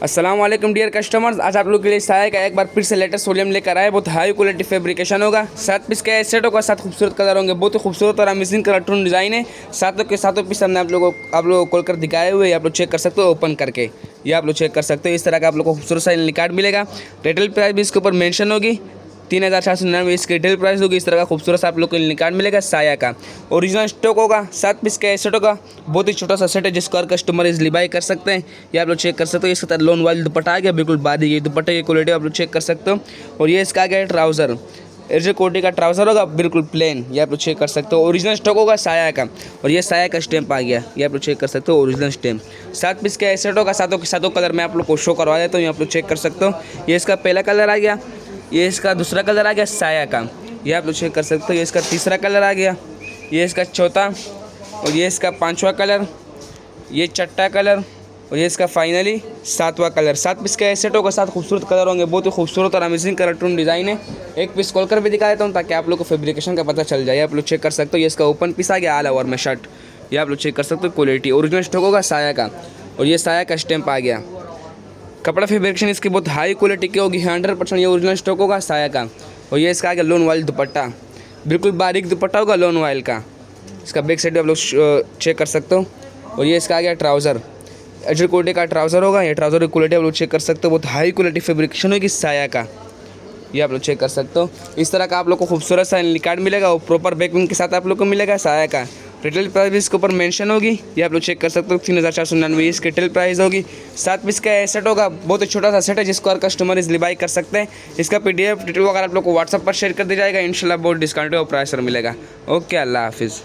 अस्सलाम वालेकुम dear customers, आज आप लोग के लिए साया का एक बार फिर से लेटेस्ट वॉल्यूम लेकर आए। बहुत हाई क्वालिटी फैब्रिकेशन होगा, 7 पीस के सेट होगा, 7 खूबसूरत कलर होंगे, बहुत ही खूबसूरत और अमेजिंग कलर टून डिज़ाइन है। सातों के सातों पीस हमने आप लोगों को खोल कर दिखाए हुए, आप लोग चेक कर सकते हो ओपन करके। ये आप लोग चेक कर सकते हो, इस तरह का आप लोग को खूबसूरत सा कार्ड मिलेगा। रिटेल प्राइस भी इसके ऊपर मेंशन होगी, 3,499 इसकी रिटेल प्राइस होगी। इस तरह का खूबसूरत सा आप लोग को कार्ड मिलेगा साया का। ओरिजिनल स्टॉक होगा, 7 पीस का सेट होगा, बहुत ही छोटा सा सेट है जिसको हर कस्टमर इजली बाई कर सकते हैं। ये आप लोग चेक कर सकते हो, इसके साथ लोन वाली दुपट्टा आ गया, बिल्कुल बादी दुपट्टे की क्वालिटी आप लोग चेक कर सकते हो। और ये इसका आ गया ट्राउज़र, एयर कोटी का ट्राउज़र होगा, बिल्कुल प्लेन। ये आप लोग चेक कर सकते हो, ओरिजिनल स्टॉक होगा साया का। और ये साया का स्टैंप आ गया, ये आप लोग चेक कर सकते हो, ओरिजिनल स्टैंप। 7 पीस का सेट होगा, सातों के सातों कलर में आप लोग को शो करवा देता हूँ, ये आप लोग चेक कर सकते हो। ये इसका पहला कलर आ गया, ये इसका दूसरा कलर आ गया साया का, ये आप लोग चेक कर सकते हो। ये इसका तीसरा कलर आ गया, ये इसका चौथा, और ये इसका पांचवा कलर, ये छठा कलर, और ये इसका फाइनली 7वां कलर। 7 पीस का सेट होगा, 7 खूबसूरत कलर होंगे, बहुत ही खूबसूरत और अमेजिंग कलर टून डिज़ाइन है। एक पीस खोल कर भी दिखा देता हूँ ताकि आप लोग को फैब्रिकेशन का पता चल जाए। आप लोग चेक कर सकते हो, ये इसका ओपन पीस आ गया ऑल ओवर में शर्ट, ये आप लोग चेक कर सकते हो। क्वालिटी ओरिजिनल स्टॉक होगा साया का, और ये साया का स्टैंप आ गया। कपड़ा फैब्रिकेशन इसकी बहुत हाई क्वालिटी की होगी, 100% ये ओरिजिनल स्टॉक होगा साया का। और ये इसका आगे लोन वाइल दुपट्टा, बिल्कुल बारीक दुपट्टा होगा लोन वाइल का। इसका बैक साइड भी आप लोग चेक कर सकते हो। और ये इसका आ गया ट्राउज़र, एजर कोटी का ट्राउज़र होगा। ये ट्राउज़र की क्वालिटी आप लोग चेक कर सकते हो, बहुत हाई क्वालिटी फैब्रिकेशन होगी साया का, ये आप लोग चेक कर सकते हो। इस तरह का आप लोग को खूबसूरत सा कार्ड मिलेगा, और प्रॉपर बैकविंग के साथ आप लोग को मिलेगा साया का। रिटेल प्राइस भी इसके ऊपर मेंशन होगी, ये आप लोग चेक कर सकते हो। 3,499 इसकी रिटेल प्राइस होगी। 7 पीस का सेट होगा, बहुत ही छोटा सा सेट है जिसको हर कस्टमर इजली बाई कर सकते हैं। इसका PDF डिटेल वगैरह आप लोग को व्हाट्सएप पर शेयर कर दिया जाएगा, इंशाल्लाह बहुत डिस्काउंट और प्राइस मिलेगा। ओके, अल्लाह हाफिज़।